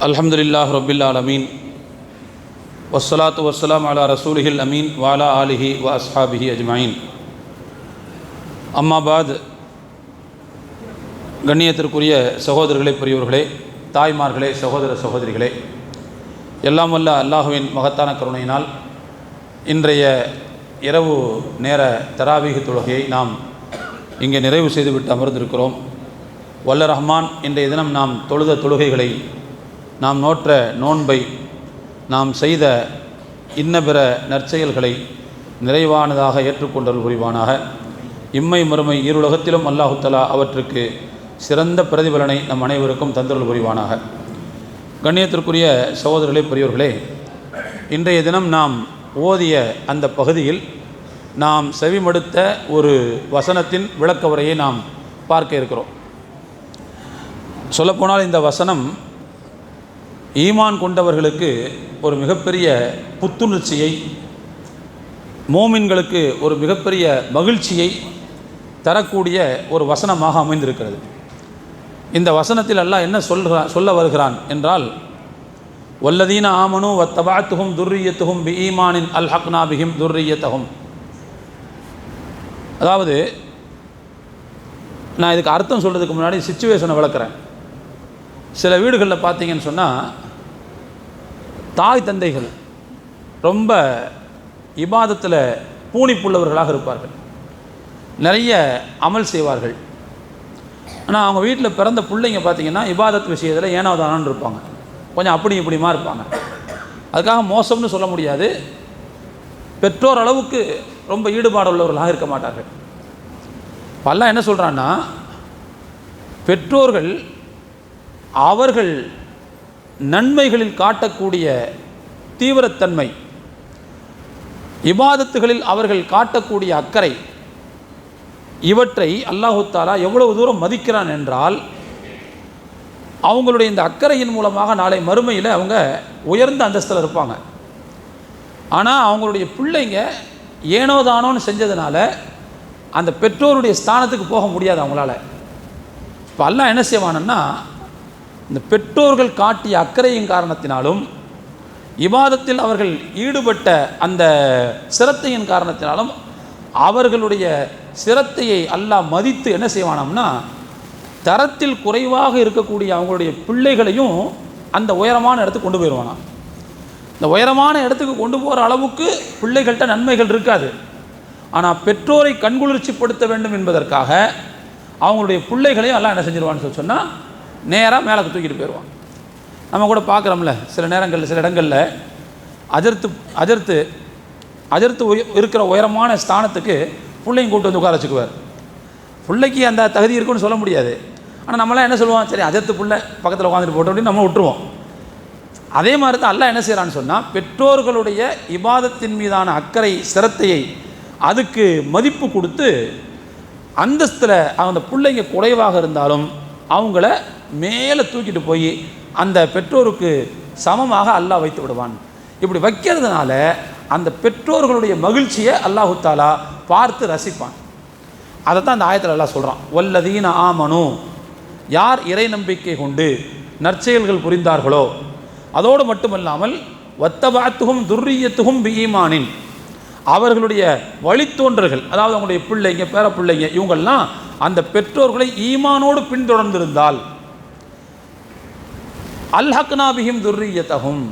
அல்ஹம்துலில்லாஹி ரப்பில் ஆலமீன் வஸ்ஸலாத்து வஸ்ஸலாம் அலா ரசூலிஹில் அமீன் வஅலா ஆலிஹி வ அஸ்ஹாபிஹி அஜ்மஈன். அம்மா பாத். கண்ணியத்திற்குரிய சகோதரர்களே, பெரியவர்களே, தாய்மார்களே, சகோதர சகோதரிகளே, எல்லாம் வல்ல அல்லாஹுவின் மகத்தான கருணையினால் இன்றைய இரவு நேர தராவீஹ் தொழுகையை நாம் இங்கே நிறைவு செய்துவிட்டு அமர்ந்திருக்கிறோம். வல்ல ரஹ்மான் இன்றைய தினம் நாம் தொழுத தொழுகைகளை, நாம் நோற்ற நோன்பை, நாம் செய்த இன்ன பிற நற்செயல்களை நிறைவானதாக ஏற்றுக்கொண்டல் புரிவானாக. இம்மை மறுமை ஈருலகத்திலும் அல்லாஹு தஆலா அவற்றுக்கு சிறந்த பிரதிபலனை நம் அனைவருக்கும் தந்தருள் புரிவானாக. கண்ணியத்திற்குரிய சகோதரர்களே, பெரியோர்களே, இன்றைய தினம் நாம் ஓதிய அந்த பகுதியில் நாம் செவிமடுத்த ஒரு வசனத்தின் விளக்க உரையை நாம் பார்க்க இருக்கிறோம். சொல்லப்போனால் இந்த வசனம் ஈமான் கொண்டவர்களுக்கு ஒரு மிகப்பெரிய புத்துணர்ச்சியை, மோமின்களுக்கு ஒரு மிகப்பெரிய மகிழ்ச்சியை தரக்கூடிய ஒரு வசனமாக அமைந்திருக்கிறது. இந்த வசனத்தில் அல்லாஹ் என்ன சொல்ல வருகிறான் என்றால், வல்லதீன ஆமனு வத்தபஅத்துஹும் துர்ரியத்துஹும் பிஈமானின் அல்ஹக்னா பிஹிம் துர்ரியத்தஹும். அதாவது, நான் இதுக்கு அர்த்தம் சொல்கிறதுக்கு முன்னாடி சிச்சுவேஷனை விளக்குறேன். சில வீடுகளில் பார்த்தீங்கன்னு சொன்னால், தாய் தந்தைகள் ரொம்ப இபாதத்தில் பூணிப்புள்ளவர்களாக இருப்பார்கள், நிறைய அமல் செய்வார்கள். ஆனால் அவங்க வீட்டில் பிறந்த பிள்ளைங்க பார்த்திங்கன்னா இபாதத் விஷயத்தில் ஏனாவதானான்னு இருப்பாங்க, கொஞ்சம் அப்படி இப்படிமா இருப்பாங்க. அதுக்காக மோசம்னு சொல்ல முடியாது, பெற்றோர் அளவுக்கு ரொம்ப ஈடுபாடு உள்ளவர்களாக இருக்க மாட்டார்கள். அல்லாஹ் என்ன சொல்கிறான்னா, பெற்றோர்கள் அவர்கள் நன்மைகளில் காட்டக்கூடிய தீவிரத்தன்மை, இபாதத்துகளில் அவர்கள் காட்டக்கூடிய அக்கறை, இவற்றை அல்லாஹு தஆலா எவ்வளவு தூரம் மதிக்கிறான் என்றால், அவங்களுடைய இந்த அக்கறையின் மூலமாக நாளை மறுமையில் அவங்க உயர்ந்த அந்தஸ்தில் இருப்பாங்க. ஆனால் அவங்களுடைய பிள்ளைங்க ஏனோதானோன்னு செஞ்சதுனால அந்த பெற்றோருடைய ஸ்தானத்துக்கு போக முடியாது அவங்களால. இப்போ அல்லாஹ் என்ன செய்வானுன்னா, இந்த பெற்றோர்கள் காட்டிய அக்கறையின் காரணத்தினாலும், இபாதத்தில் அவர்கள் ஈடுபட்ட அந்த சிரத்தையின் காரணத்தினாலும் அவர்களுடைய சிரத்தையை அல்லாஹ் மதித்து என்ன செய்வானம்னா, தரத்தில் குறைவாக இருக்கக்கூடிய அவங்களுடைய பிள்ளைகளையும் அந்த உயரமான இடத்துக்கு கொண்டு போயிடுவானாம். இந்த உயரமான இடத்துக்கு கொண்டு போகிற அளவுக்கு பிள்ளைகள்கிட்ட நன்மைகள் இருக்காது. ஆனால் பெற்றோரை கண்குளிர்ச்சிப்படுத்த வேண்டும் என்பதற்காக அவங்களுடைய பிள்ளைகளையும் எல்லாம் என்ன செஞ்சிருவான்னு சொன்னால் நேராக மேலே தூக்கிட்டு போயிடுவான். நம்ம கூட பார்க்குறோம்ல, சில நேரங்களில் சில இடங்களில் அஜர்த்து இருக்கிற உயரமான ஸ்தானத்துக்கு பிள்ளைங்க கூப்பிட்டு வந்து உட்கார வச்சுக்குவார். பிள்ளைக்கு அந்த தகுதி இருக்குன்னு சொல்ல முடியாது. ஆனால் நம்மளாம் என்ன சொல்லுவோம், சரி அஜர்த்து பிள்ளை பக்கத்தில் உட்காந்துட்டு போட்டோம் அப்படின்னு நம்ம விட்டுருவோம். அதே மாதிரி தான் அல்லாஹ் என்ன செய்கிறான்னு சொன்னால், பெற்றோர்களுடைய இபாதத்தின் மீதான அக்கறை, சிரத்தையை, அதுக்கு மதிப்பு கொடுத்து அந்தஸ்தில் அந்த பிள்ளைங்க குறைவாக இருந்தாலும் அவங்கள மேலே தூக்கிட்டு போய் அந்த பெற்றோருக்கு சமமாக அல்லாஹ் வைத்து விடுவான். இப்படி வைக்கிறதுனால அந்த பெற்றோர்களுடைய மகிழ்ச்சியை அல்லாஹு தஆலா பார்த்து ரசிப்பான். அதை தான் அந்த ஆயத்தில் அல்லாஹ் சொல்கிறான், வல்லதீன ஆமனு, யார் இறை நம்பிக்கை கொண்டு நற்செயல்கள் புரிந்தார்களோ, அதோடு மட்டுமல்லாமல் வத்தபஅத்துஹும் துர்ரியத்துஹும் பிஈமானின், அவர்களுடைய வழித்தோன்றர்கள், அதாவது அவங்களுடைய பிள்ளைங்க, பேர பிள்ளைங்க, இவங்கெல்லாம் அந்த பெற்றோர்களை ஈமானோடு பின்தொடர்ந்திருந்தால், அல்ஹக்னா பிஹிம் துர்ரியத்தஹும்,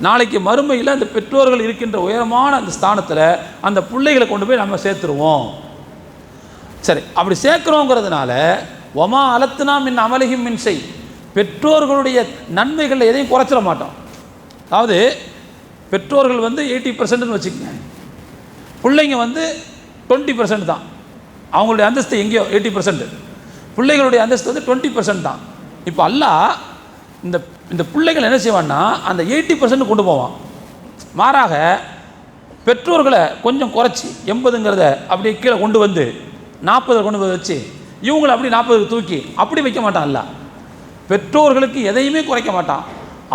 நாளைக்கு மறுமையில் அந்த பெற்றோர்கள் இருக்கின்ற உயரமான அந்த ஸ்தானத்தில் அந்த பிள்ளைகளை கொண்டு போய் நம்ம சேர்த்துருவோம். சரி, அப்படி சேர்க்குறோங்கிறதுனால ஒமா அலத்துனா மின் அமலிஹிம் மின் செய், பெற்றோர்களுடைய நன்மைகளில் எதையும் குறைச்சிட மாட்டோம். அதாவது பெற்றோர்கள் 80%ன்னு வச்சுக்கோங்க, பிள்ளைங்க 20% தான். அவங்களுடைய அந்தஸ்து எங்கேயோ 80%, பிள்ளைகளுடைய அந்தஸ்து 20% தான். இப்போ அல்லாஹ் இந்த பிள்ளைகள் என்ன செய்வான்னா, அந்த 80% கொண்டு போவான். மாறாக பெற்றோர்களை கொஞ்சம் குறைச்சி 80ங்கிறத அப்படியே கீழே கொண்டு வந்து 40 கொண்டு போய் வச்சு இவங்களை அப்படி 40 தூக்கி அப்படி வைக்க மாட்டான். அல்லாஹ் பெற்றோர்களுக்கு எதையுமே குறைக்க மாட்டான்.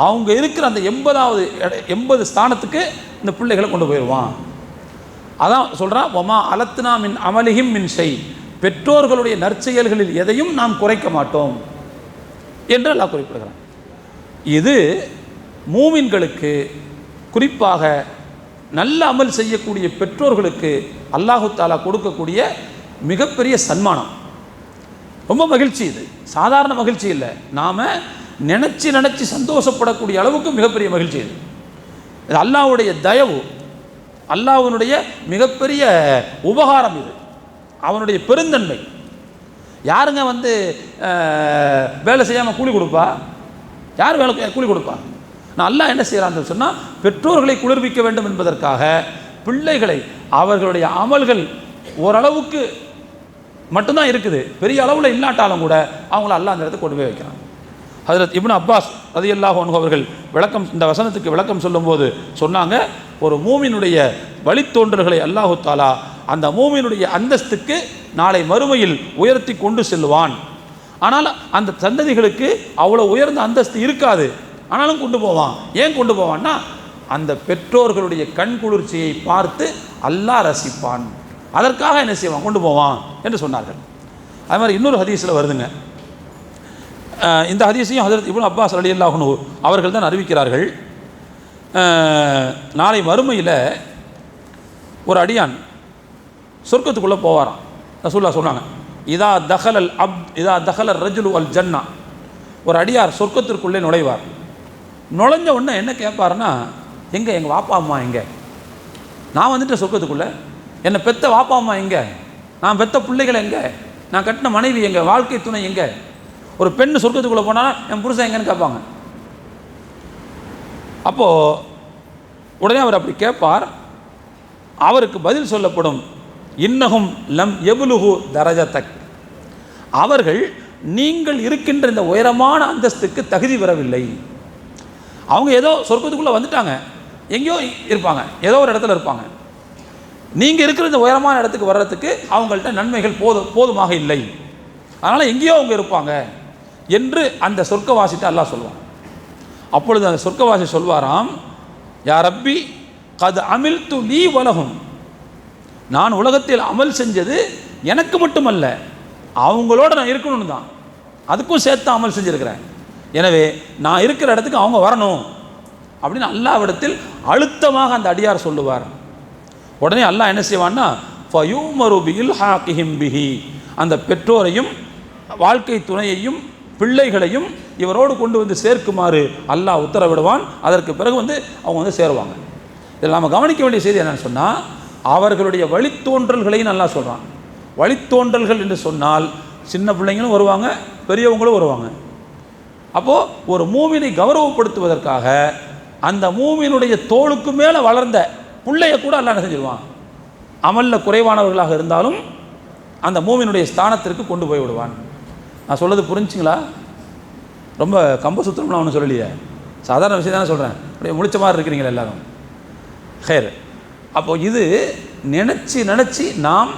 அவங்க இருக்கிற அந்த 80 ஸ்தானத்துக்கு இந்த பிள்ளைகளை கொண்டு போயிடுவான். அதான் சொல்கிறான், ஒமா அலத்துனா மின் அமலிஹிம் மின் செய், பெற்றோர்களுடைய நற்செயல்களில் எதையும் நாம் குறைக்க மாட்டோம் என்று அல்லாஹ் குறிப்பிடுகிறான். இது மூமின்களுக்கு, குறிப்பாக நல்ல அமல் செய்யக்கூடிய பெற்றோர்களுக்கு அல்லாஹு தாலா கொடுக்கக்கூடிய மிகப்பெரிய சன்மானம். ரொம்ப மகிழ்ச்சி. இது சாதாரண மகிழ்ச்சி இல்லை, நாம் நினச்சி சந்தோஷப்படக்கூடிய அளவுக்கு மிகப்பெரிய மகிழ்ச்சி. இது அல்லாஹ்வுடைய தயவு, அல்லாஹ்வுடைய மிகப்பெரிய உபகாரம். இது அவனுடைய பெருந்தன்மை. யாருங்க வேலை செய்யாமல் கூலி கொடுப்பா? யார் வேலை கூலி கொடுப்பா? நான் அல்லாஹ் என்ன செய்கிறான்னு சொன்னால், பெற்றோர்களை குளிர்விக்க வேண்டும் என்பதற்காக பிள்ளைகளை, அவர்களுடைய அமல்கள் ஓரளவுக்கு மட்டும்தான் இருக்குது, பெரிய அளவில் இல்லாட்டாலும் கூட அவங்கள அல்லாஹ் அந்த இடத்துக்கு கொண்டு போய் வைக்கிறான். ஹஜ்ரத் இப்னு அப்பாஸ் ரலியல்லாஹு அன்ஹு அவர்கள் இந்த வசனத்துக்கு விளக்கம் சொல்லும்போது சொன்னாங்க, ஒரு மூமினுடைய வழித்தோன்றல்களை அல்லாஹு தாலா அந்த மூமினுடைய அந்தஸ்துக்கு நாளை மறுமையில் உயர்த்தி கொண்டு செல்வான். ஆனால் அந்த சந்ததிகளுக்கு அவ்வளோ உயர்ந்த அந்தஸ்து இருக்காது, ஆனாலும் கொண்டு போவான். ஏன் கொண்டு போவான்னா, அந்த பெற்றோர்களுடைய கண் குளிர்ச்சியை பார்த்து அல்லாஹ் ரசிப்பான், அதற்காக என்ன செய்வான், கொண்டு போவான் என்று சொன்னார்கள். அது மாதிரி இன்னொரு ஹதீஸில் வருதுங்க. இந்த ஹதீஸையும் ஹஜ்ரத் இப்னு அப்பாஸ் ரலியல்லாஹு அன்ஹு அவர்கள் தான் அறிவிக்கிறார்கள். நாளை மறுமையில் ஒரு அடியான் சொர்க்கத்துக்குள்ளே போவாராம். ரசூலுல்லாஹ் சொன்னாங்க, இதா தஹலல் ரஜுலு அல் ஜன்னா, ஒரு அடியார் சொர்க்கத்திற்குள்ளே நுழைவார். நுழைஞ்ச உடனே என்ன கேட்பாருன்னா, எங்கள் வாப்பா அம்மா எங்கே? நான் வந்துட்டு சொர்க்கத்துக்குள்ளே, என்னை பெத்த வாப்பா அம்மா எங்கே? நான் பெத்த பிள்ளைகள் எங்கே? நான் கட்டின மனைவி எங்கே? வாழ்க்கை துணை எங்கே? ஒரு பெண் சொர்க்கத்துக்குள்ளே போனால் என் புருஷன் எங்கன்னு கேட்பாங்க. அப்போது உடனே அவர் அப்படி கேட்பார். அவருக்கு பதில் சொல்லப்படும், இன்னஹும் லம் யபுலுஹு தரஜதக், அவர்கள் நீங்கள் இருக்கின்ற இந்த உயரமான அந்தஸ்துக்கு தகுதி பெறவில்லை. அவங்க ஏதோ சொர்க்கத்துக்குள்ளே வந்துட்டாங்க, எங்கேயோ இருப்பாங்க, ஏதோ ஒரு இடத்துல இருப்பாங்க. நீங்கள் இருக்கிற இந்த உயரமான இடத்துக்கு வர்றதுக்கு அவங்கள்ட்ட நன்மைகள் போதுமாக இல்லை, அதனால் எங்கேயோ அவங்க இருப்பாங்க என்று அந்த சொர்க்கவாசிட்ட அல்லாஹ் சொல்லுவான். அப்பொழுது அந்த சொர்க்கவாசி சொல்வாராம், யா ரப்பி கத் அமில்து லீ வலஹும், நான் உலகத்தில் அமல் செஞ்சது எனக்கு மட்டுமல்ல, அவங்களோட நான் இருக்கணும்னு தான், அதுக்கும் சேர்த்து அமல் செஞ்சுருக்கிறேன். எனவே நான் இருக்கிற இடத்துக்கு அவங்க வரணும் அப்படின்னு அல்லாஹ்விடத்தில் அழுத்தமாக அந்த அடியார் சொல்லுவார். உடனே அல்லாஹ் என்ன செய்வான்னா, ஃபயூமரு பில்ஹாகிஹிம் பிஹி, அந்த பெற்றோரையும் வாழ்க்கை துணையையும் பிள்ளைகளையும் இவரோடு கொண்டு வந்து சேர்க்குமாறு அல்லாஹ் உத்தரவிடுவான். அதற்கு பிறகு அவங்க சேருவாங்க. இதில் நாம் கவனிக்க வேண்டிய செய்தி என்னன்னு சொன்னால், அவர்களுடைய வழித்தோன்றல்களையும் நல்லா சொல்கிறான். வழித்தோன்றல்கள் என்று சொன்னால் சின்ன பிள்ளைங்களும் வருவாங்க, பெரியவங்களும் வருவாங்க. அப்போது ஒரு மூமினை கௌரவப்படுத்துவதற்காக அந்த மூமினுடைய தோளுக்கு மேலே வளர்ந்த பிள்ளைய கூட அல்லாஹ் என்ன செஞ்சிருவான், அமலில் குறைவானவர்களாக இருந்தாலும் அந்த மூமினுடைய ஸ்தானத்திற்கு கொண்டு போய் விடுவான். நான் சொல்கிறது புரிஞ்சுங்களா? ரொம்ப கம்ப சுத்திரம்லாம் ஒன்றும் சொல்லலையே, சாதாரண விஷயம் தானே சொல்கிறேன். அப்படியே முடிச்ச மாதிரி இருக்கிறீங்களா எல்லாரும்? ஹேர். அப்போது இது நினச்சி நாம்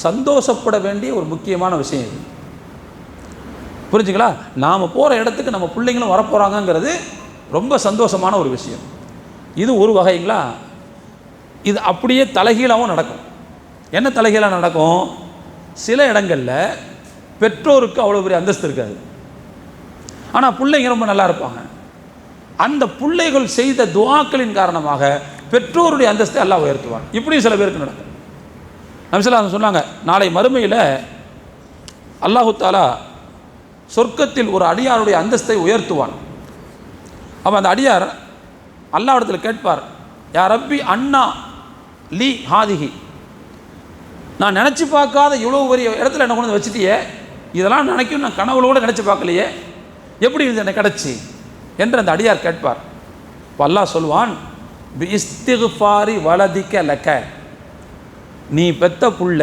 சந்தோஷப்பட வேண்டிய ஒரு முக்கியமான விஷயம். இது புரிஞ்சுங்களா? நாம் போகிற இடத்துக்கு நம்ம பிள்ளைங்களும் வரப்போகிறாங்கங்கிறது ரொம்ப சந்தோஷமான ஒரு விஷயம். இது ஒரு வகைங்களா. இது அப்படியே தலைகீழாகவும் நடக்கும். என்ன தலைகீழாக நடக்கும்? சில இடங்களில் பெற்றோருக்கு அவ்வளோ பெரிய அந்தஸ்து இருக்காது, ஆனால் பிள்ளைங்க ரொம்ப நல்லா இருப்பாங்க. அந்த பிள்ளைகள் செய்த துஆக்களின் காரணமாக பெற்றோருடைய அந்தஸ்தை அல்லாஹ் உயர்த்துவான். இப்படியும் சில பேருக்கு நடக்கும். நபி ஸல்லல்லாஹு அலைஹி வஸல்லம் சொன்னாங்க, நாளை மறுமையில் அல்லாஹு தஆலா சொர்க்கத்தில் ஒரு அடியாருடைய அந்தஸ்தை உயர்த்துவான். அப்போ அந்த அடியார் அல்லாஹ்விடத்தில் கேட்பார், யா ரப்பி அண்ணா லீ ஹாதிஹி, நான் நினச்சி பார்க்காத இவ்வளோ பெரிய இடத்துல என்ன கொண்டு வந்து வச்சுட்டியே, இதெல்லாம் நினைக்கும் நான் கனவுளோடு நினச்சி பார்க்கலையே, எப்படி இது எனக்கு கிடச்சி என்று அந்த அடியார் கேட்பார். இப்போ அல்லாஹ் சொல்வான், பி இஸ்திக்ஃபாரி வலதிக்க லக்க, நீ பெத்த புள்ள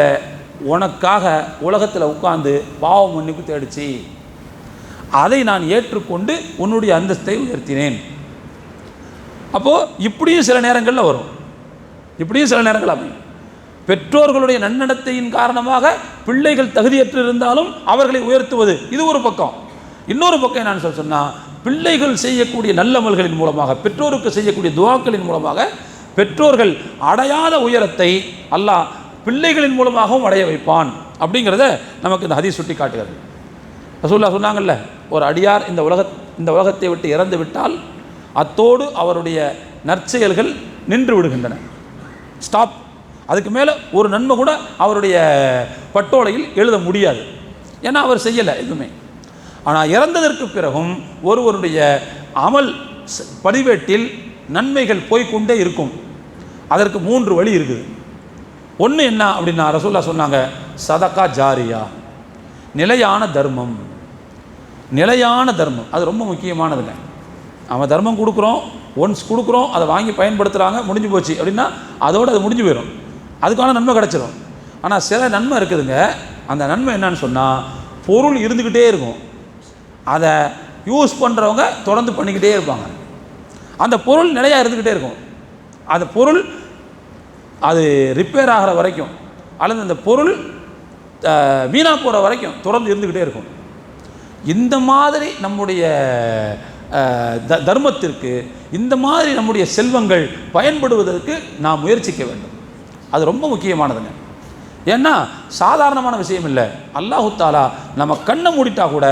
உனக்காக உலகத்தில் உட்கார்ந்து பாவ மன்னிப்பு தேடிச்சு, அதை நான் ஏற்றுக்கொண்டு உன்னுடைய அந்தஸ்தை உயர்த்தினேன். அப்போது இப்படியும் சில நேரங்களில் வரும், இப்படியும் சில நேரங்கள் அமையும். பெற்றோர்களுடைய நன்னடத்தையின் காரணமாக பிள்ளைகள் தகுதியற்று இருந்தாலும் அவர்களை உயர்த்துவது இது ஒரு பக்கம். இன்னொரு பக்கம் என்னன்னு சொன்னால், பிள்ளைகள் செய்யக்கூடிய நல்லமல்களின் மூலமாக, பெற்றோருக்கு செய்யக்கூடிய துஆக்களின் மூலமாக பெற்றோர்கள் அடையாத உயரத்தை அல்லாஹ் பிள்ளைகளின் மூலமாகவும் அடைய வைப்பான் அப்படிங்கிறத நமக்கு இந்த ஹதீஸ் சுட்டி காட்டுகிறது. ரசூலுல்லாஹ் சொன்னாங்கல்ல, ஒரு அடியார் இந்த இந்த உலகத்தை விட்டு இறந்து விட்டால் அத்தோடு அவருடைய நற்செயல்கள் நின்று விடுகின்றன. ஸ்டாப். அதுக்கு மேலே ஒரு நன்மை கூட அவருடைய பட்டோலையில் எழுத முடியாது. ஏன்னா அவர் செய்யலை எதுவுமே. ஆனால் இறந்ததற்கு பிறகும் ஒருவருடைய அமல் பதிவேட்டில் நன்மைகள் போய்கொண்டே இருக்கும். அதற்கு 3 வழி இருக்குது. ஒன்று என்ன அப்படின்னா, ரசூலுல்லாஹ் சொன்னாங்க, சதகா ஜாரியா, நிலையான தர்மம். நிலையான தர்மம் அது ரொம்ப முக்கியமானதுங்க. அவன் தர்மம் கொடுக்குறோம், ஒன்ஸ் கொடுக்குறோம், அதை வாங்கி பயன்படுத்துகிறாங்க, முடிஞ்சு போச்சு அப்படின்னா அதோடு அது முடிஞ்சு போயிடும், அதுக்கான நன்மை கிடச்சிடும். ஆனால் சில நன்மை இருக்குதுங்க. அந்த நன்மை என்னன்னு சொன்னால், பொருள் இருந்துக்கிட்டே இருக்கும், அதை யூஸ் பண்ணுறவங்க தொடர்ந்து பண்ணிக்கிட்டே இருப்பாங்க. அந்த பொருள் நிலையாக இருந்துக்கிட்டே இருக்கும். அந்த பொருள் அது ரிப்பேர் ஆகிற வரைக்கும் அல்லது அந்த பொருள் வீணாக போகிற வரைக்கும் தொடர்ந்து இருந்துக்கிட்டே இருக்கும். இந்த மாதிரி நம்முடைய தர்மத்திற்கு, இந்த மாதிரி நம்முடைய செல்வங்கள் பயன்படுவதற்கு நாம் முயற்சிக்க வேண்டும். அது ரொம்ப முக்கியமானதுங்க. ஏன்னா சாதாரணமான விஷயம் இல்லை. அல்லாஹு தாலா நம்ம கண்ணை மூடிட்டா கூட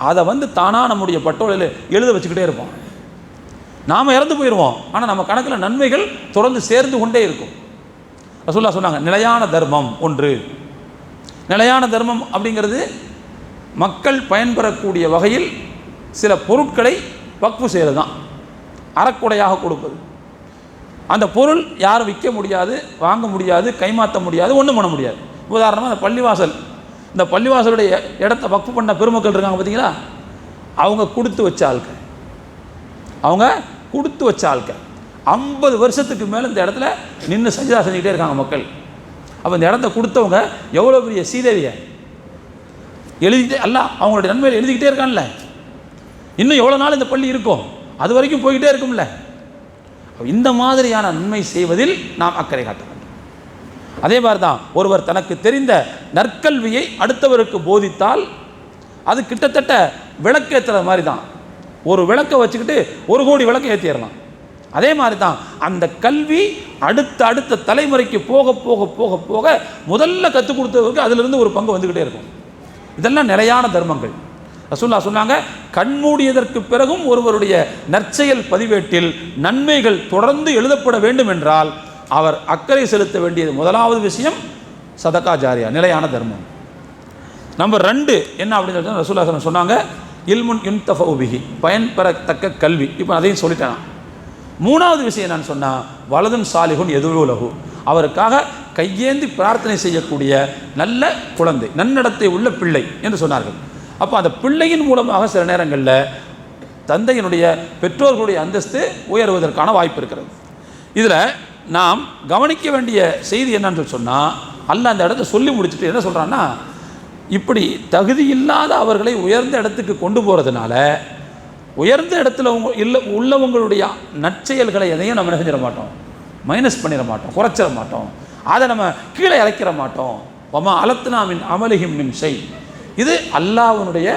அதை தானாக நம்முடைய பட்டோலையில் எழுத வச்சுக்கிட்டே இருப்போம். நாம் இறந்து போயிடுவோம், ஆனால் நம்ம கணக்கில் நன்மைகள் தொடர்ந்து சேர்ந்து கொண்டே இருக்கும். ரசூலுல்லாஹ் சொன்னாங்க, நிலையான தர்மம் ஒன்று. நிலையான தர்மம் அப்படிங்கிறது மக்கள் பயன்பெறக்கூடிய வகையில் சில பொருட்களை வக்ஃபு செய்கிறது தான், அறக்குடையாக கொடுப்பது. அந்த பொருள் யாரும் விற்க முடியாது, வாங்க முடியாது, கைமாற்ற முடியாது, ஒன்றும் பண்ண முடியாது. உதாரணமாக அந்த பள்ளிவாசல், இந்த பள்ளிவாசலுடைய இடத்த வக்ஃபு பண்ண பெருமக்கள் இருக்காங்க பார்த்தீங்களா, அவங்க கொடுத்து வச்ச ஆட்கள். அவங்க கொடுத்து வச்ச ஆட்கள் 50 வருஷத்துக்கு மேலே இந்த இடத்துல நின்று சஜிதா செஞ்சுக்கிட்டே இருக்காங்க மக்கள். அப்போ இந்த இடத்த கொடுத்தவங்க எவ்வளோ பெரிய சீதேவியை எழுதிக்கிட்டே, அல்ல அவங்களுடைய நன்மையில் எழுதிக்கிட்டே இருக்கான்ல. இன்னும் எவ்வளோ நாள் இந்த பள்ளி இருக்கும், அது வரைக்கும் போய்கிட்டே இருக்கும்ல. இந்த மாதிரியான நன்மை செய்வதில் நாம் அக்கறை காட்ட வேண்டும். அதே மாதிரி தான் ஒருவர் தனக்கு தெரிந்த நற்கல்வியை அடுத்தவருக்கு போதித்தால் அது கிட்டத்தட்ட விளக்கேற்றுற மாதிரி தான். ஒரு விளக்கை வச்சுக்கிட்டு 1 கோடி விளக்கை ஏற்றிடலாம். அதே மாதிரி தான் அந்த கல்வி அடுத்த தலைமுறைக்கு போக போக போக போக முதல்ல கற்றுக் கொடுத்தவருக்கு அதிலிருந்து ஒரு பங்கு வந்துக்கிட்டே இருக்கும். இதெல்லாம் நிலையான தர்மங்கள். ரசூலுல்லாஹ் சொன்னாங்க, கண்மூடியதற்கு பிறகும் ஒருவருடைய நற்செயல் பதிவேட்டில் நன்மைகள் தொடர்ந்து எழுதப்பட வேண்டும் என்றால் அவர் அக்கறை செலுத்த வேண்டியது முதலாவது விஷயம் சதகா ஜாரியா, நிலையான தர்மம். நம்பர் 2 என்ன அப்படின்னு ரசூலுல்லாஹ் சொன்னாங்க, இல்முன் யுன்தஃபஉ பிஹி, பயன்பெறத்தக்க கல்வி. இப்போ அதையும் சொல்லிட்டேன். 3வது விஷயம் என்னன்னு சொன்னால், வலதுன் சாலிஹுன் யதுஉ லஹு, அவருக்காக கையேந்தி பிரார்த்தனை செய்யக்கூடிய நல்ல குழந்தை, நன்னடத்தை உள்ள பிள்ளை என்று சொன்னார்கள். அப்போ அந்த பிள்ளையின் மூலமாக சில நேரங்களில் தந்தையினுடைய பெற்றோர்களுடைய அந்தஸ்து உயருவதற்கான வாய்ப்பு இருக்கிறது. இதில் நாம் கவனிக்க வேண்டிய செய்தி என்னன்னு சொன்னால், அல்லாஹ் அந்த இடத்த சொல்லி முடிச்சுட்டு என்ன சொல்கிறான்னா, இப்படி தகுதி இல்லாத அவர்களை உயர்ந்த இடத்துக்கு கொண்டு போகிறதுனால உயர்ந்த இடத்துல உள்ளவங்களுடைய நற்செயல்களை எதையும் நம்ம நினைஞ்சிட மாட்டோம், மைனஸ் பண்ணிட மாட்டோம், குறைச்சிட மாட்டோம், அதை நம்ம கீழே இறக்கிற மாட்டோம். வமா அலத்னா மின் அமலிஹிம் மின் ஷை, இது அல்லாஹ்வுடைய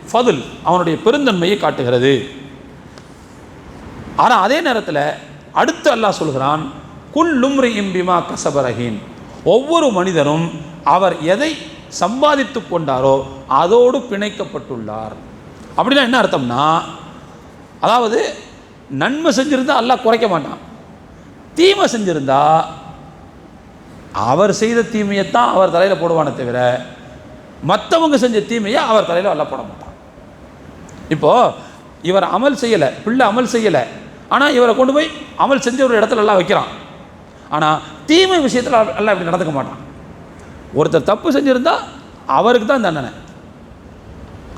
ஃபதுல், அவனுடைய பெருந்தன்மையை காட்டுகிறது. ஆனால் அதே நேரத்தில் அடுத்து அல்லாஹ் சொல்கிறான், குல்லும்ரிஇம் பிமா கஸப ரஹீன், ஒவ்வொரு மனிதனும் அவர் எதை சம்பாதித்து கொண்டாரோ அதோடு பிணைக்கப்பட்டுள்ளார். அப்படின்னா என்ன அர்த்தம்னா, அதாவது நன்மை செஞ்சிருந்தா அல்லாஹ் குறைக்க மாட்டான், தீமை செஞ்சிருந்தா அவர் செய்த தீமையைத்தான் அவர் தலையில் போடுவானே தவிர மற்றவங்க செஞ்ச தீமையை அவர் தலையில் அல்லாஹ் போட மாட்டான். இப்போது இவர் அமல் செய்யலை, பிள்ளை அமல் செய்யலை, ஆனால் இவரை கொண்டு போய் அமல் செஞ்ச ஒரு இடத்துல எல்லாம் வைக்கிறான். ஆனால் தீமை விஷயத்தில் எல்லாம் இப்படி நடந்துக்க மாட்டான். ஒருத்தர் தப்பு செஞ்சுருந்தால் அவருக்கு தான் தண்டனை,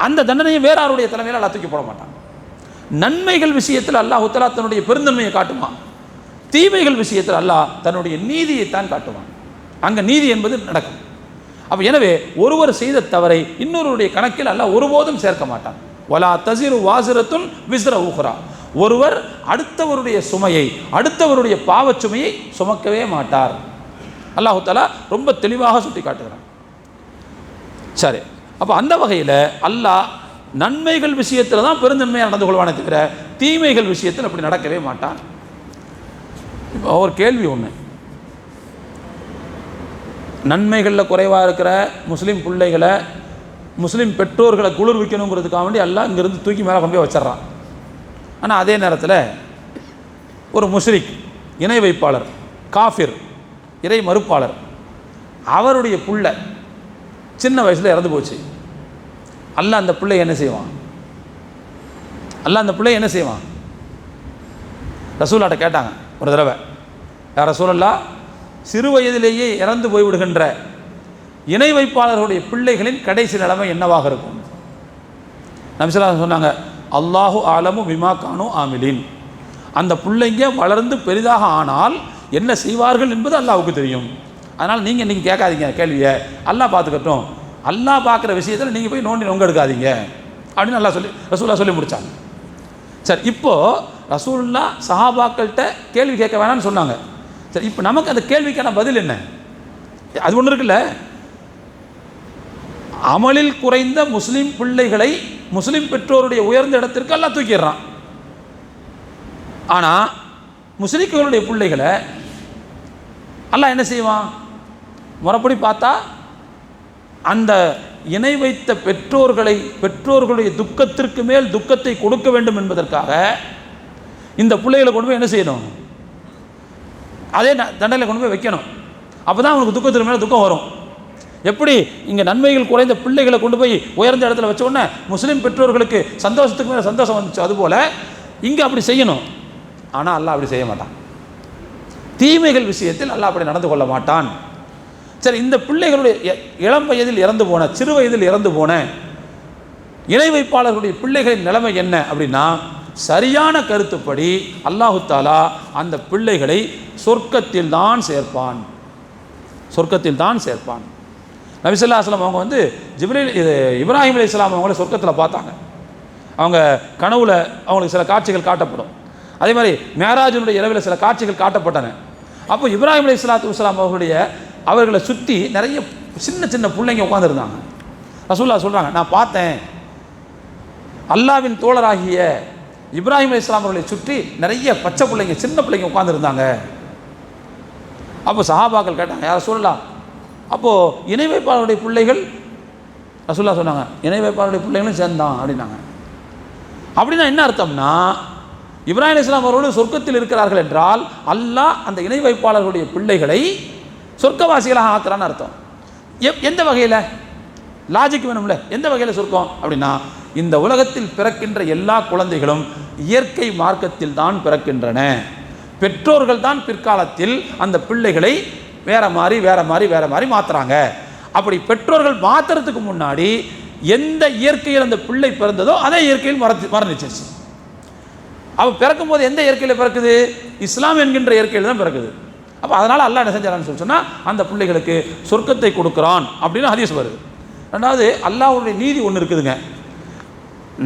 அந்த தண்டனையை வேற யாருடைய தலைமையில் அல்லாஹ் தூக்கி போட மாட்டான். நன்மைகள் விஷயத்தில் அல்லாஹ் தஆலா தன்னுடைய பெருந்தன்மையை காட்டுவான், தீமைகள் விஷயத்தில் அல்லாஹ் தன்னுடைய நீதியைத்தான் காட்டுவான். அங்கே நீதி என்பது நடக்கும். அப்போ எனவே ஒருவர் செய்த தவறை இன்னொருவருடைய கணக்கில் அல்லாஹ் ஒருபோதும் சேர்க்க மாட்டான். வலா தஸிரு வாஸிரத்துன் விஸ்ர உக்ரா, ஒருவர் அடுத்தவருடைய சுமையை, அடுத்தவருடைய பாவச் சுமையை சுமக்கவே மாட்டார். அல்லாஹ் தஆலா ரொம்ப தெளிவாக சுட்டி காட்டுகிறான். சரி, அப்போ அந்த வகையில் அல்லாஹ் நன்மைகள் விஷயத்தில் தான் பெருந்தன்மையாக நடந்து கொள்வானே தவிர தீமைகள் விஷயத்தில் அப்படி நடக்கவே மாட்டான். இப்போ ஒரு கேள்வி ஒன்று, நன்மைகளில் குறைவாக இருக்கிற முஸ்லீம் பிள்ளைகளை, முஸ்லீம் பெற்றோர்களை குளிர்விக்கணுங்கிறதுக்காக வேண்டி எல்லாம் இங்கேருந்து தூக்கி மேலே கொண்டு போய் வச்சிட்றான். ஆனால் அதே நேரத்தில் ஒரு முஷ்ரிக், இணை வைப்பாளர், காஃபிர், இறை மறுப்பாளர், அவருடைய புள்ள சின்ன வயசில் இறந்து போச்சு. அல்லாஹ் அந்த பிள்ளை என்ன செய்வான்? அல்லாஹ் அந்த பிள்ளை என்ன செய்வான்? ரசூலாட்ட கேட்டாங்க ஒரு தடவை, யார் ரசூலல்லாஹ், சிறு வயதிலேயே இறந்து போய்விடுகின்ற இணை வைப்பாளர்களுடைய பிள்ளைகளின் கடைசி நிலைமை என்னவாக இருக்கும்? நபி ஸல்லல்லாஹு அலைஹி வஸல்லம் சொன்னாங்க, அல்லாஹு ஆலமு பிமா கானு ஆமிலின். அந்த பிள்ளைங்க வளர்ந்து பெரிதாக ஆனால் என்ன செய்வார்கள் என்பது அல்லாஹ்வுக்கு தெரியும். அதனால் நீங்கள் இன்றைக்கி கேட்காதீங்க கேள்வியை, அல்லாஹ் பார்த்துக்கட்டும். அல்லாஹ் பார்க்குற விஷயத்தில் நீங்கள் போய் நோண்டி நொங்க எடுக்காதீங்க அப்படின்னு அல்லாஹ் ரசூலுல்லாஹ் சொல்லி முடித்தாங்க. சரி, இப்போது ரசூலுல்லாஹ் சஹாபாக்கள்கிட்ட கேள்வி கேட்க வேணாம்னு சொன்னாங்க. சரி, இப்போ நமக்கு அந்த கேள்விக்கான பதில் என்ன? அது ஒன்று இருக்குல்ல, அமலில் குறைந்த முஸ்லீம் பிள்ளைகளை முஸ்லீம் பெற்றோருடைய உயர்ந்த இடத்திற்கு அல்லாஹ் தூக்கிடுறான். ஆனால் முஸ்லிம்களுடைய பிள்ளைகளை அல்லாஹ் என்ன செய்வான்? முறைப்படி பார்த்தா அந்த இணை வைத்த பெற்றோர்களுடைய துக்கத்திற்கு மேல் துக்கத்தை கொடுக்க வேண்டும் என்பதற்காக இந்த பிள்ளைகளை கொண்டு போய் என்ன செய்யணும்? அதே தண்டனையில் கொண்டு போய் வைக்கணும். அப்போ தான் அவனுக்கு துக்கத்திற்கு மேலே துக்கம் வரும். எப்படி இங்கே நன்மைகள் குறைந்த பிள்ளைகளை கொண்டு போய் உயர்ந்த இடத்துல வச்ச உடனே முஸ்லீம் பெற்றோர்களுக்கு சந்தோஷத்துக்கு மேலே சந்தோஷம் வந்துச்சு, அதுபோல் இங்கே அப்படி செய்யணும். ஆனால் அல்லாஹ் அப்படி செய்ய மாட்டான். தீமைகள் விஷயத்தில் அல்லாஹ் அப்படி நடந்து கொள்ள மாட்டான். சரி, இந்த பிள்ளைகளுடைய இளம் வயதில் இறந்து போன, சிறு வயதில் இறந்து போன இணை வைப்பாளர்களுடைய பிள்ளைகளின் நிலைமை என்ன அப்படின்னா, சரியான கருத்துப்படி அல்லாஹு தாலா அந்த பிள்ளைகளை சொர்க்கத்தில் தான் சேர்ப்பான். சொர்க்கத்தில் தான் சேர்ப்பான். நபி ஸல்லல்லாஹு அலைஹி வஸல்லம் அவங்க வந்து இப்ராஹிம் அலைஹிஸ்ஸலாம் அவங்கள சொர்க்கத்தில் பார்த்தாங்க. அவங்க கனவுல அவங்களுக்கு சில காட்சிகள் காட்டப்படும். அதே மாதிரி மேராஜினுடைய இரவில் சில காட்சிகள் காட்டப்பட்டன. அப்போ இப்ராஹிம் அலைஹிஸ்ஸலாத்து வஸ்ஸலாம் அவர்களை சுற்றி நிறைய சின்ன சின்ன பிள்ளைங்க உட்காந்துருந்தாங்க. ரசூலுல்லாஹ் சொல்கிறாங்க, நான் பார்த்தேன் அல்லாஹ்வின் தோழராகிய இப்ராஹிம் அலைஹிஸ்ஸலாம் அவர்களை சுற்றி நிறைய பச்சை பிள்ளைங்க, சின்ன பிள்ளைங்க உட்காந்துருந்தாங்க. அப்போ சஹாபாக்கள் கேட்டாங்க, யார் ரசூலுல்லாஹ், அப்போது இணை வைப்பாளருடைய பிள்ளைகள்? ரசூலுல்லாஹ் சொன்னாங்க, இணை வைப்பாளருடைய பிள்ளைகளும் சேர்ந்தான் அப்படின்னாங்க. அப்படின்னா என்ன அர்த்தம்னா, இப்ராஹிம் அலைஹிஸ்ஸலாம் அவர்களோடு சொர்க்கத்தில் இருக்கிறார்கள் என்றால் அல்லாஹ் அந்த இணை வைப்பாளர்களுடைய பிள்ளைகளை சொர்க்கவாசிகளாக ஆக்குறான்னு அர்த்தம். எந்த வகையில்? லாஜிக் வேணும்ல. எந்த வகையில் சொர்க்கம் அப்படின்னா, இந்த உலகத்தில் பிறக்கின்ற எல்லா குழந்தைகளும் இயற்கை மார்க்கத்தில் தான் பிறக்கின்றன. பெற்றோர்கள் தான் பிற்காலத்தில் அந்த பிள்ளைகளை வேற மாதிரி மாற்றுறாங்க. அப்படி பெற்றோர்கள் மாற்றுறதுக்கு முன்னாடி எந்த இயற்கையில் அந்த பிள்ளை பிறந்ததோ அதே இயற்கையில் மரணிச்சிருச்சு. அப்போ பிறக்கும்போது எந்த இயற்கையில் பிறக்குது? இஸ்லாம் என்கின்ற இயற்கையில் தான் பிறக்குது. அப்போ அதனால் அல்லாஹ் என்ன செஞ்சான்னு சொன்னால் அந்த பிள்ளைகளுக்கு சொர்க்கத்தை கொடுக்குறான் அப்படின்னு ஹதீஸ் வருது. ரெண்டாவது, அல்லாஹ்வுடைய நீதி ஒன்று இருக்குதுங்க.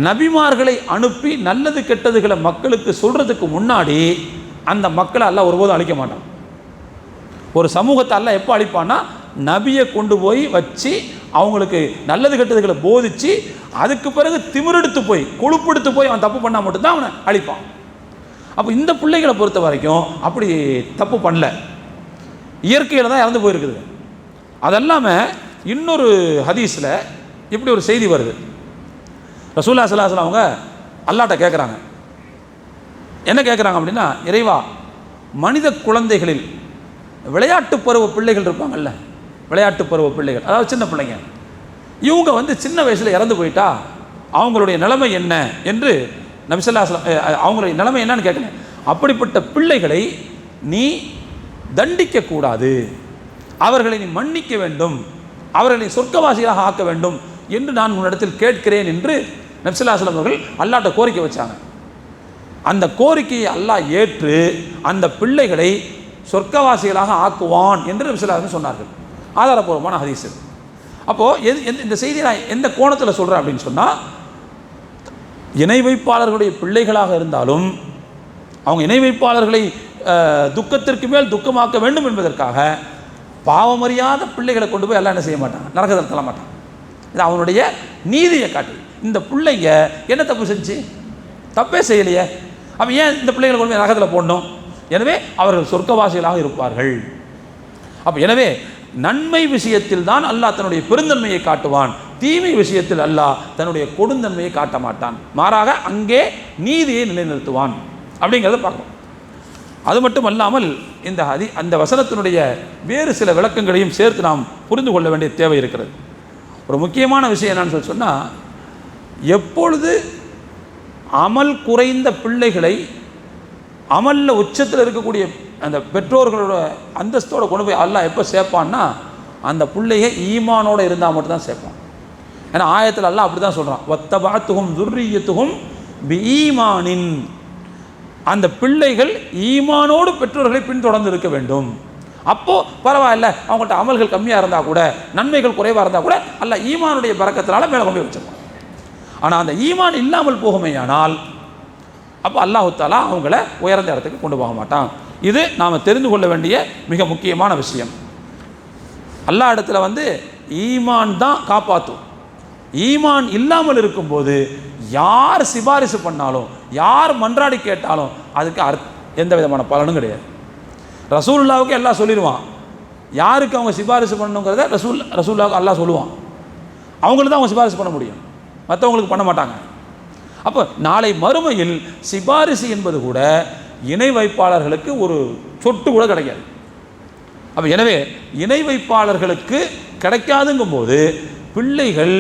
நபிமார்களை அனுப்பி நல்லது கெட்டதுகளை மக்களுக்கு சொல்கிறதுக்கு முன்னாடி அந்த மக்களை அல்லாஹ் ஒருபோதும் அழிக்க மாட்டான். ஒரு சமூகத்தை அல்லாஹ் எப்போ அழிப்பான்னா, நபியை கொண்டு போய் வச்சு அவங்களுக்கு நல்லது கெட்டதுகளை போதிச்சு அதுக்கு பிறகு திமிரெடுத்து போய் கொழுப்பெடுத்து போய் அவன் தப்பு பண்ணால் மட்டும்தான் அவனை அழிப்பான். அப்போ இந்த பிள்ளைகளை பொறுத்த வரைக்கும் அப்படி தப்பு பண்ணல, இயற்கையில் தான் இறந்து போயிருக்குது. அதெல்லாமல் இன்னொரு ஹதீஸில் இப்படி ஒரு செய்தி வருது. ரசூலுல்லாஹி ஸல்லல்லாஹு அலைஹி வஸல்லம் அவங்க அல்லாஹ்ட்ட கேட்குறாங்க. என்ன கேட்குறாங்க அப்படின்னா, இறைவா, மனித குழந்தைகளில் விளையாட்டு பருவ பிள்ளைகள் இருப்பாங்கல்ல, விளையாட்டு பருவ பிள்ளைகள், அதாவது சின்ன பிள்ளைங்க, இவங்க வந்து சின்ன வயசில் இறந்து போயிட்டா அவங்களுடைய நிலைமை என்ன என்று நபி ஸல்லல்லாஹு அலைஹி வஸல்லம் அவங்களுடைய நிலைமை என்னன்னு கேட்குறேன். அப்படிப்பட்ட பிள்ளைகளை நீ தண்டிக்கக்கூடாது, அவர்களை நீ மன்னிக்க வேண்டும், அவர்களை சொர்க்கவாசிகளாக ஆக்க வேண்டும் என்று நான் உன்னிடத்தில் கேட்கிறேன் என்று நபி ஸல்லல்லாஹு அலைஹி வஸல்லம் அவர்கள் அல்லாஹ்ட்ட கோரிக்கை வச்சாங்க. அந்த கோரிக்கையை அல்லாஹ் ஏற்று அந்த பிள்ளைகளை சொர்க்கவாசிகளாக ஆக்குவான் என்று நபி ஸல்லல்லாஹு அலைஹி வஸல்லம் சொன்னார்கள். ஆதாரபூர்வமான ஹதீஸ். அப்போது இந்த செய்தியை நான் எந்த கோணத்தில் சொல்கிறேன் அப்படின்னு சொன்னால், இணை வைப்பாளர்களுடைய பிள்ளைகளாக இருந்தாலும் அவங்க இணை வைப்பாளர்களை துக்கத்திற்கு மேல் துக்கமாக்க வேண்டும் என்பதற்காக பாவமறியாத பிள்ளைகளை கொண்டு போய் எல்லாம் என்ன செய்ய மாட்டான், நரகத்தில் தள்ள மாட்டான். இது அவனுடைய நீதியை காட்டு. இந்த பிள்ளைங்க என்ன தப்பு செஞ்சு? தப்பே செய்யலையே. அப்போ ஏன் இந்த பிள்ளைகளை கொண்டு போய் நரகத்தில் போடணும்? எனவே அவர்கள் சொர்க்கவாசிகளாக இருப்பார்கள். அப்போ எனவே நன்மை விஷயத்தில் தான் அல்லாஹ் தன்னுடைய பெருந்தன்மையை காட்டுவான், தீமை விஷயத்தில் அல்லாஹ் தன்னுடைய கொடுந்தன்மையை காட்ட மாட்டான், மாறாக அங்கே நீதியை நிலைநிறுத்துவான் அப்படிங்கிறத பார்க்கணும். அது மட்டும் அல்லாமல் அந்த வசனத்தினுடைய வேறு சில விளக்கங்களையும் சேர்த்து நாம் புரிந்து கொள்ள வேண்டிய தேவை இருக்கிறது. ஒரு முக்கியமான விஷயம் என்னன்னு சொன்னால், எப்பொழுது அமல் குறைந்த பிள்ளைகளை அமலில் உச்சத்தில் இருக்கக்கூடிய அந்த பெற்றோர்களோட அந்தஸ்தோடு கொண்டு போய் அல்லாஹ் எப்போ சேர்ப்பான்னா, அந்த பிள்ளைய ஈமானோடு இருந்தால் மட்டும்தான் சேர்ப்பான். ஏன்னா ஆயத்தில் அல்லாஹ் அப்படி தான் சொல்கிறான், வத்தபாத்துஹும் துர்ரியத்துஹும் பிஈமானின், அந்த பிள்ளைகள் ஈமானோடு பெற்றோர்களை பின்தொடர்ந்து இருக்க வேண்டும். அப்போது பரவாயில்ல, அவங்கள்ட்ட அமல்கள் கம்மியாக இருந்தால் கூட, நன்மைகள் குறைவாக இருந்தால் கூட அல்லாஹ் ஈமானுடைய பரக்கத்தினால மேலே கொண்டு போய் வச்சிருப்பான். ஆனால் அந்த ஈமான் இல்லாமல் போகுமேயானால் அப்போ அல்லாஹ் தஆலா அவங்கள உயர்ந்த இடத்துக்கு கொண்டு போக மாட்டான். இது நாம் தெரிந்து கொள்ள வேண்டிய மிக முக்கியமான விஷயம். அல்லாஹ் இடத்துல ஈமான் தான் காப்பாற்றும். ஈமான் இல்லாமல் இருக்கும்போது யார் சிபாரிசு பண்ணாலும், யார் மன்றாடி கேட்டாலும் அதுக்கு எந்த விதமான பலனும் கிடையாது. ரசூலுல்லாவுக்கு எல்லாம் சொல்லிடுவான், யாருக்கு அவங்க சிபாரிசு பண்ணணுங்கிறத ரசூலுல்லாவுக்கு அல்லாஹ் சொல்லுவான். அவங்களுக்கு தான் அவங்க சிபாரிசு பண்ண முடியும், மற்றவங்களுக்கு பண்ண மாட்டாங்க. அப்போ நாளை மறுமையில் சிபாரிசு என்பது கூட இணை வைப்பாளர்களுக்கு ஒரு சொட்டு கூட கிடைக்காது. அப்போ எனவே இணை வைப்பாளர்களுக்கு கிடைக்காதுங்கும்போது பிள்ளைகள்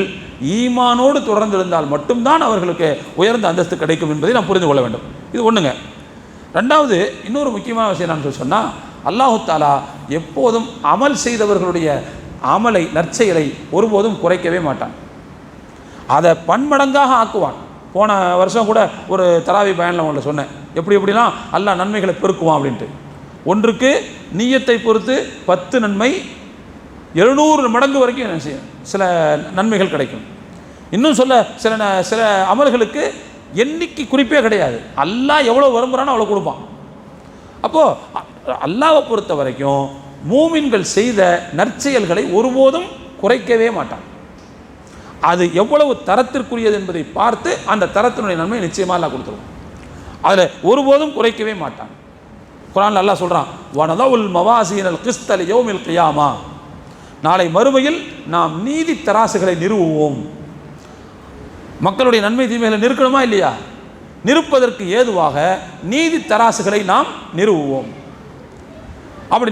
ஈமானோடு தொடர்ந்து இருந்தால் மட்டும்தான் அவர்களுக்கு உயர்ந்த அந்தஸ்து கிடைக்கும் என்பதை நாம் புரிந்து கொள்ள வேண்டும். இது ஒன்றுங்க. ரெண்டாவது, இன்னொரு முக்கியமான விஷயம் என்னன்னு சொன்னால், அல்லாஹு தஆலா எப்போதும் அமல் செய்தவர்களுடைய அமலை, நற்செயலை ஒருபோதும் குறைக்கவே மாட்டான், அதை பன்மடங்காக ஆக்குவான். போன வருஷம் கூட ஒரு தராவி பயனில் உங்களை சொன்னேன், எப்படிலாம் அல்லாஹ் நன்மைகளை பெருக்குவான் அப்படின்ட்டு. ஒன்றுக்கு நீயத்தை பொறுத்து 10 நன்மை 700 மடங்கு வரைக்கும் சில நன்மைகள் கிடைக்கும். இன்னும் சில அமல்களுக்கு எண்ணிக்கை குறிப்பே கிடையாது, அல்லாஹ் எவ்வளோ விரும்புகிறானோ அவ்வளோ கொடுப்பான். அப்போது அல்லாஹ்வை பொறுத்த வரைக்கும் மூமின்கள் செய்த நற்செயல்களை ஒருபோதும் குறைக்கவே மாட்டான். அது எவ்வளவு தரத்திற்குரியது என்பதை பார்த்து அந்த தரத்தினுடைய நன்மை நிச்சயமாக அல்லாஹ் கொடுத்துருவான். அதில் ஒருபோதும் குறைக்கவே மாட்டான். குர்ஆனில் அல்லாஹ் சொல்கிறான், வனதவுல் மவாசீனல் கிஸ்த லியௌமில் கியாமா, நாளை மறுமையில் நாம் நீதி தராசுகளை நிறுவுவோம். மக்களுடைய நன்மை தீமைகளை நிறுக்கணுமா இல்லையா? நிறுப்பதற்கு ஏதுவாக நீதி தராசுகளை நாம் நிறுவுவோம். அப்படி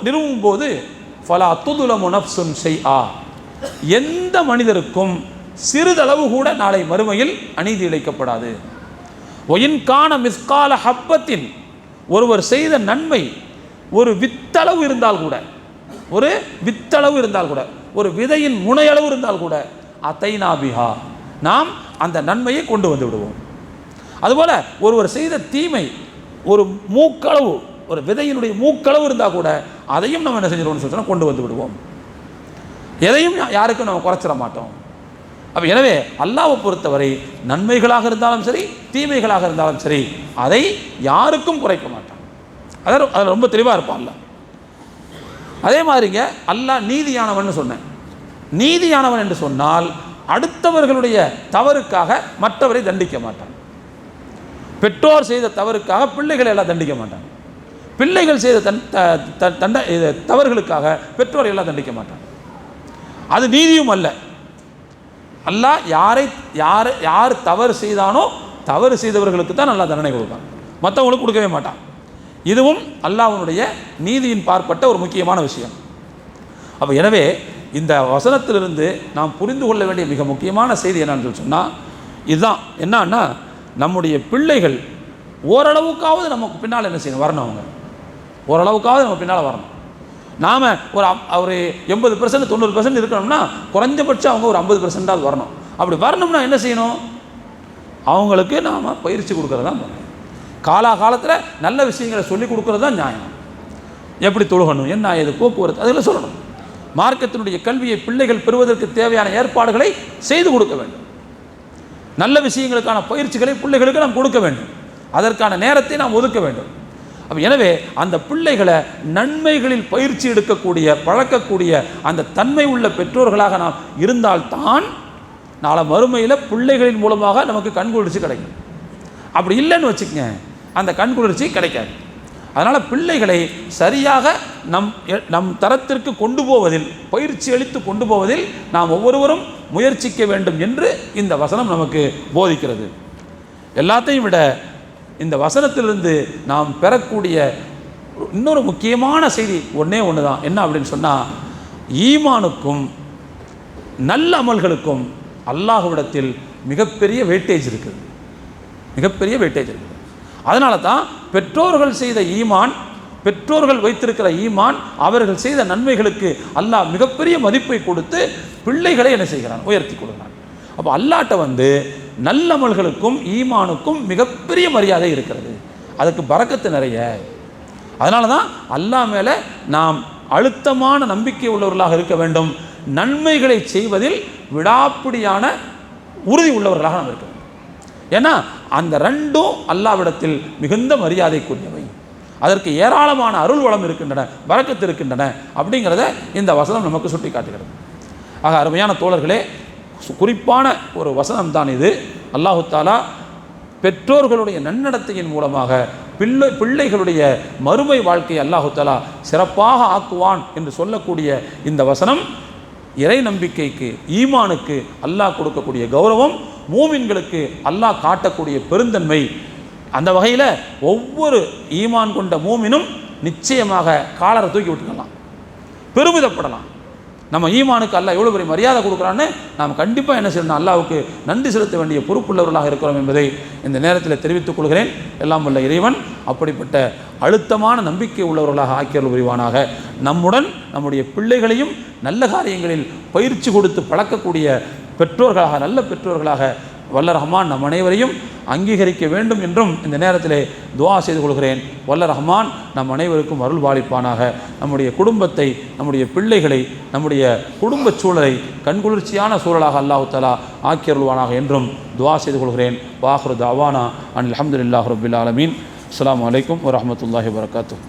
நிறுவும் போது ஃபலா துதுலமு நஃப்சுன் ஷைஆ, எந்த மனிதருக்கும் சிறிதளவு கூட நாளை மறுமையில் அநீதி இழைக்கப்படாது. ஒயின்கான மிஸ்கால ஹப்பத்தின், ஒருவர் செய்த நன்மை ஒரு வித்தளவு இருந்தால் கூட, ஒரு விதையின் முனையளவு இருந்தால் கூட, அத்தைனா பிஹா, நாம் அந்த நன்மையை கொண்டு வந்து விடுவோம். அதுபோல் ஒருவர் செய்த தீமை ஒரு மூக்களவு, ஒரு விதையினுடைய மூக்களவு இருந்தால் கூட அதையும் நம்ம என்ன செஞ்சிடுவோம்னு சொன்னால் கொண்டு வந்து விடுவோம். எதையும் யாருக்கும் நம்ம குறைச்சிட மாட்டோம். அப்போ எனவே அல்லாஹ்வை பொறுத்தவரை நன்மைகளாக இருந்தாலும் சரி, தீமைகளாக இருந்தாலும் சரி, அதை யாருக்கும் குறைக்க மாட்டான். அதில் ரொம்ப தெளிவாக இருப்பான் அல்லாஹ். அதே மாதிரிங்க அல்லாஹ் நீதியானவன் சொன்னேன். நீதியானவன் என்று சொன்னால் அடுத்தவர்களுடைய தவறுக்காக மற்றவரை தண்டிக்க மாட்டான். பெற்றோர் செய்த தவறுக்காக பிள்ளைகளை எல்லாம் தண்டிக்க மாட்டான். பிள்ளைகள் செய்த தவறுகளுக்காக பெற்றோரை எல்லாம் தண்டிக்க மாட்டான். அது நீதியும் அல்ல. அல்லாஹ் யார் தவறு செய்தானோ தவறு செய்தவர்களுக்கு தான் அல்லாஹ் தண்டனை கொடுப்பான், மற்றவங்களுக்கு கொடுக்கவே மாட்டான். இதுவும் அல்லாஹ்வுடைய நீதியின் பார்ப்பட்ட ஒரு முக்கியமான விஷயம். அப்போ எனவே இந்த வசனத்திலிருந்து நாம் புரிந்து கொள்ள வேண்டிய மிக முக்கியமான செய்தி என்னன்னு சொன்னால் இதுதான். என்னன்னா, நம்முடைய பிள்ளைகள் ஓரளவுக்காவது நமக்கு பின்னால் என்ன செய்யணும், வரணும். அவங்க ஓரளவுக்காவது நம்ம பின்னால் வரணும். நாம் ஒரு 80% 90% இருக்கணும்னா குறைஞ்சபட்சம் அவங்க ஒரு 50% வரணும். அப்படி வரணும்னா என்ன செய்யணும், அவங்களுக்கு நாம் பயிற்சி கொடுக்கறது தான் பண்ணணும். காலாகாலத்தில் நல்ல விஷயங்களை சொல்லிக் கொடுக்கறது தான் நியாயம். எப்படி தொழுகணும், என்ன ஏது, போக்குவரத்து, அதில் சொல்லணும். மார்க்கத்தினுடைய கல்வியை பிள்ளைகள் பெறுவதற்கு தேவையான ஏற்பாடுகளை செய்து கொடுக்க வேண்டும். நல்ல விஷயங்களுக்கான பயிற்சிகளை பிள்ளைகளுக்கு நாம் கொடுக்க வேண்டும். அதற்கான நேரத்தை நாம் ஒதுக்க வேண்டும். அப்போ எனவே அந்த பிள்ளைகளை நன்மைகளில் பயிற்சி எடுக்கக்கூடிய, பழக்கக்கூடிய அந்த தன்மை உள்ள பெற்றோர்களாக நாம் இருந்தால்தான் நாளை மறுமையில் பிள்ளைகளின் மூலமாக நமக்கு கண்குளிர்ச்சி கிடைக்கும். அப்படி இல்லைன்னு வச்சுக்கங்க, அந்த கண்குளிர்ச்சி கிடைக்காது. அதனால் பிள்ளைகளை சரியாக நம் தரத்திற்கு கொண்டு போவதில், பயிற்சி அளித்து கொண்டு போவதில் நாம் ஒவ்வொருவரும் முயற்சிக்க வேண்டும் என்று இந்த வசனம் நமக்கு போதிக்கிறது. எல்லாத்தையும் விட இந்த வசனத்திலிருந்து நாம் பெறக்கூடிய இன்னொரு முக்கியமான செய்தி ஒன்றே ஒன்று தான். என்ன அப்படின்னு சொன்னால், ஈமானுக்கும் நல்ல அமல்களுக்கும் அல்லாஹ்விடத்தில் மிகப்பெரிய வெயிட்டேஜ் இருக்குது, மிகப்பெரிய வெயிட்டேஜ் இருக்குது. அதனால தான் பெற்றோர்கள் செய்த ஈமான், பெற்றோர்கள் வைத்திருக்கிற ஈமான், அவர்கள் செய்த நன்மைகளுக்கு அல்லாஹ் மிகப்பெரிய மதிப்பை கொடுத்து பிள்ளைகளை என்ன செய்கிறான், உயர்த்தி கொடுக்கிறான். அப்போ அல்லாஹ்ட்ட நல்லமல்களுக்கும் ஈமானுக்கும் மிகப்பெரிய மரியாதை இருக்கிறது, அதுக்கு பரக்கத்து நிறைய. அதனால தான் அல்லாஹ் மேலே நாம் அழுத்தமான நம்பிக்கை உள்ளவர்களாக இருக்க வேண்டும். நன்மைகளை செய்வதில் விடாப்பிடியான உறுதி உள்ளவர்களாக நாம் இருக்க வேண்டும். ஏன்னா அந்த ரெண்டும் அல்லாஹ்விடத்தில் மிகுந்த மரியாதைக்குரியவை, அதற்கு ஏராளமான அருள் வளம் இருக்கின்றன, பரக்கத்து இருக்கின்றன அப்படிங்கிறத இந்த வசனம் நமக்கு சுட்டி காட்டுகிறது. ஆக அருமையான தோழர்களே, குறிப்பான ஒரு வசனம் தான் இது. அல்லாஹு தாலா பெற்றோர்களுடைய நன்னடத்தையின் மூலமாக பிள்ளைகளுடைய மறுமை வாழ்க்கையை அல்லாஹு தாலா சிறப்பாக ஆக்குவான் என்று சொல்லக்கூடிய இந்த வசனம் இறை நம்பிக்கைக்கு, ஈமானுக்கு அல்லாஹ் கொடுக்கக்கூடிய கௌரவம், மூமின்களுக்கு அல்லாஹ் காட்டக்கூடிய பெருந்தன்மை. அந்த வகையில் ஒவ்வொரு ஈமான் கொண்ட மூமினும் நிச்சயமாக காலரை தூக்கி விட்டுக்கலாம், பெருமிதப்படலாம். நம்ம ஈமானுக்கு அல்லாஹ் எவ்வளோ பெரிய மரியாதை கொடுக்குறான்னு நாம் கண்டிப்பாக என்ன செய்யணும், அல்லாஹ்வுக்கு நன்றி செலுத்த வேண்டிய பொறுப்புள்ளவர்களாக இருக்கிறோம் என்பதை இந்த நேரத்தில் தெரிவித்துக் கொள்கிறேன். எல்லாம் வல்ல இறைவன் அப்படிப்பட்ட அழுத்தமான நம்பிக்கை உள்ளவர்களாக ஆக்கியருள் புரிவானாக. நம்முடன் நம்முடைய பிள்ளைகளையும் நல்ல காரியங்களில் பயிற்சி கொடுத்து பழக்கக்கூடிய பெற்றோர்களாக, நல்ல பெற்றோர்களாக வல்ல ரஹ்மான் நம் அனைவரையும் அங்கீகரிக்க வேண்டும் என்றும் இந்த நேரத்திலே துஆ செய்து கொள்கிறேன். வல்ல ரஹ்மான் நம் அனைவருக்கும் அருள் பாலிப்பானாக. நம்முடைய குடும்பத்தை, நம்முடைய பிள்ளைகளை, நம்முடைய குடும்ப சூழலை கண்குளிர்ச்சியான சூழலாக அல்லாஹ் தஆலா ஆக்கியருள்வானாக என்றும் துஆ செய்து கொள்கிறேன். வாஹிரு தஅவானா அனில் ஹம்துலில்லாஹி ரப்பில் ஆலமீன். அஸ்ஸலாமு அலைக்கும் வரஹ்மத்துல்லாஹி வபரகாத்துஹு.